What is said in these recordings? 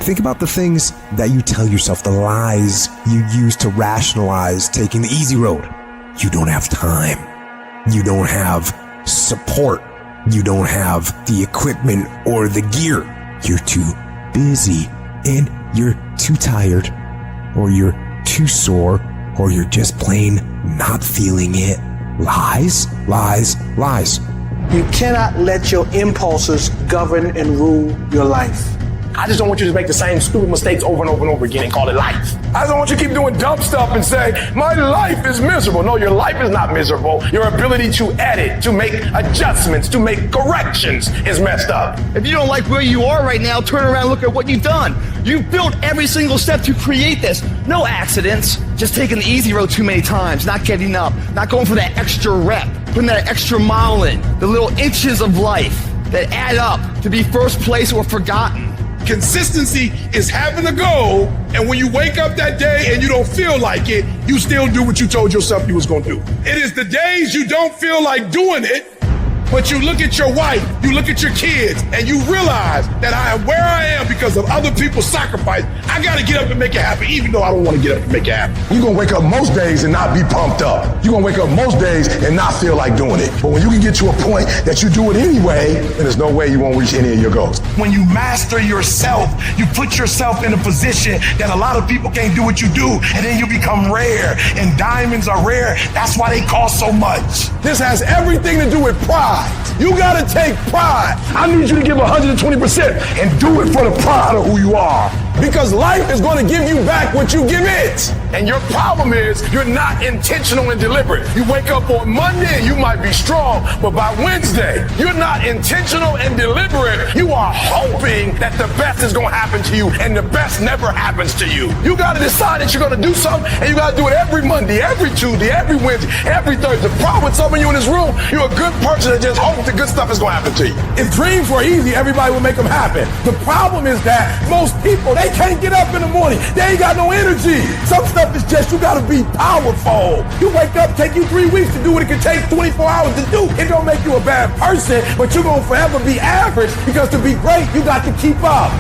Think about the things that you tell yourself, the lies you use to rationalize taking the easy road. You don't have time. You don't have support. You don't have the equipment or the gear. You're too busy, and you're too tired, or you're too sore, or you're just plain not feeling it. Lies, lies, lies. You cannot let your impulses govern and rule your life. I just don't want you to make the same stupid mistakes over and over and over again and call it life. I just don't want you to keep doing dumb stuff and say, my life is miserable. No, your life is not miserable. Your ability to edit, to make adjustments, to make corrections is messed up. If you don't like where you are right now, turn around and look at what you've done. You've built every single step to create this. No accidents, just taking the easy road too many times, not getting up, not going for that extra rep, putting that extra mile in, the little inches of life that add up to be first place or forgotten. Consistency is having a goal, and when you wake up that day and you don't feel like it, you still do what you told yourself you was gonna do. It is the days you don't feel like doing it, but you look at your wife, you look at your kids, and you realize that I am where I am because of other people's sacrifice. I gotta get up and make it happen, even though I don't wanna get up and make it happen. You're gonna wake up most days and not be pumped up. You're gonna wake up most days and not feel like doing it. But when you can get to a point that you do it anyway, then there's no way you won't reach any of your goals. When you master yourself, you put yourself in a position that a lot of people can't do what you do, and then you become rare, and diamonds are rare. That's why they cost so much. This has everything to do with pride. You gotta take pride. I need you to give 120% and do it for the pride of who you are. Because life is gonna give you back what you give it. And your problem is you're not intentional and deliberate. You wake up on Monday and you might be strong, but by Wednesday, you're not intentional and deliberate. You are hoping that the best is gonna happen to you, and the best never happens to you. You gotta decide that you're gonna do something, and you gotta do it every Monday, every Tuesday, every Wednesday, every Thursday. The problem with some of you in this room, you're a good person that just hopes the good stuff is gonna happen to you. If dreams were easy, everybody would make them happen. The problem is that most people, they can't get up in the morning. They ain't got no energy. Some stuff is just, you gotta be powerful. You wake up, take you 3 weeks to do what it can take 24 hours to do. It don't make you a bad person, but you're gonna forever be average, because to be great, you got to keep up.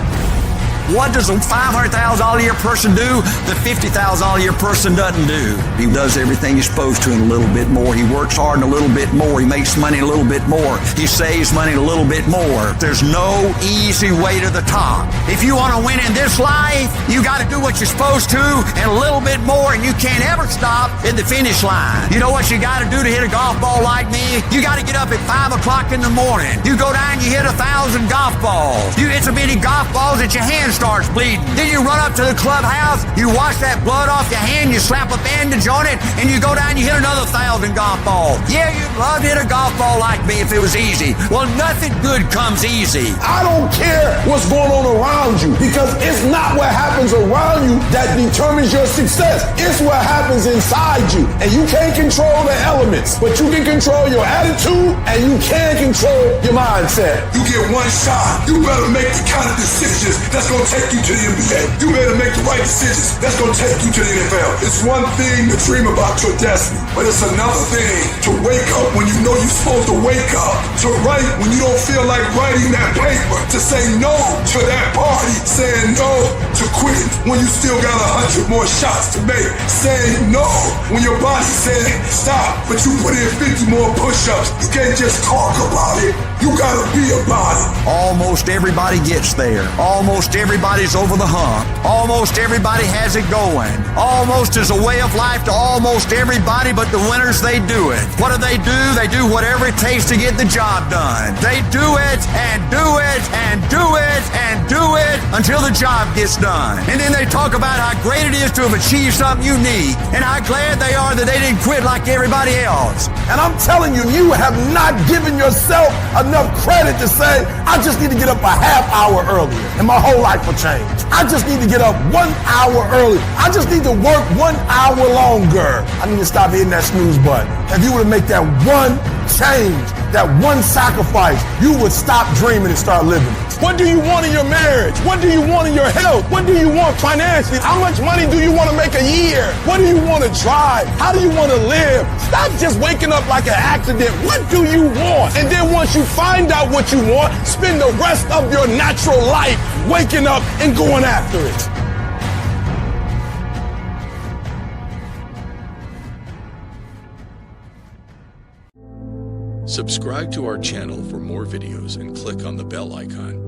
What does a $500,000 a year person do that $50,000 a year person doesn't do? He does everything he's supposed to and a little bit more. He works hard and a little bit more. He makes money a little bit more. He saves money a little bit more. There's no easy way to the top. If you want to win in this life, you got to do what you're supposed to and a little bit more, and you can't ever stop at the finish line. You know what you got to do to hit a golf ball like me? You got to get up at 5 o'clock in the morning. You go down, you hit 1,000 golf balls. You hit so many golf balls that your hands starts bleeding. Then you run up to the clubhouse, you wash that blood off your hand, you slap a bandage on it, and you go down, you hit another 1,000 golf balls. Yeah, you'd love to hit a golf ball like me if it was easy. Well, nothing good comes easy. I don't care what's going on around you, because it's not what happens around you that determines your success. It's what happens inside you. And you can't control the elements, but you can control your attitude, and you can control your mindset. You get one shot. You better make the kind of decisions that's going to take you to the NBA. You better make the right decisions that's going to take you to the NFL. It's one thing to dream about your destiny, but it's another thing to wake up when you know you're supposed to wake up, to write when you don't feel like writing that paper, to say no to that party, saying no to quitting when you still got 100 more shots to make, saying no when your body said stop, but you put in 50 more push-ups. You can't just talk about it. You gotta be about it. Almost everybody gets there. Almost everybody's over the hump. Almost everybody has it going. Almost is a way of life to almost everybody, but the winners, they do it. What do? They do whatever it takes to get the job done. They do it and do it and do it and do it until the job gets done. And then they talk about how great it is to have achieved something unique and how glad they are that they didn't quit like everybody else. And I'm telling you, you have not given yourself enough credit to say, I just need to get up a half hour earlier and my whole life will change. I just need to get up 1 hour early. I just need to work 1 hour longer. I need to stop hitting that snooze button. if you were to make that one change, that one sacrifice, you would stop dreaming and start living it. What do you want in your marriage? What do you want in your health? What do you want financially? How much money do you want to make a year? What do you want to drive? How do you want to live? Stop just waking up like an accident. What do you want? And then once you find out what you want, spend the rest of your natural life waking up and going after it. Subscribe to our channel for more videos and click on the bell icon.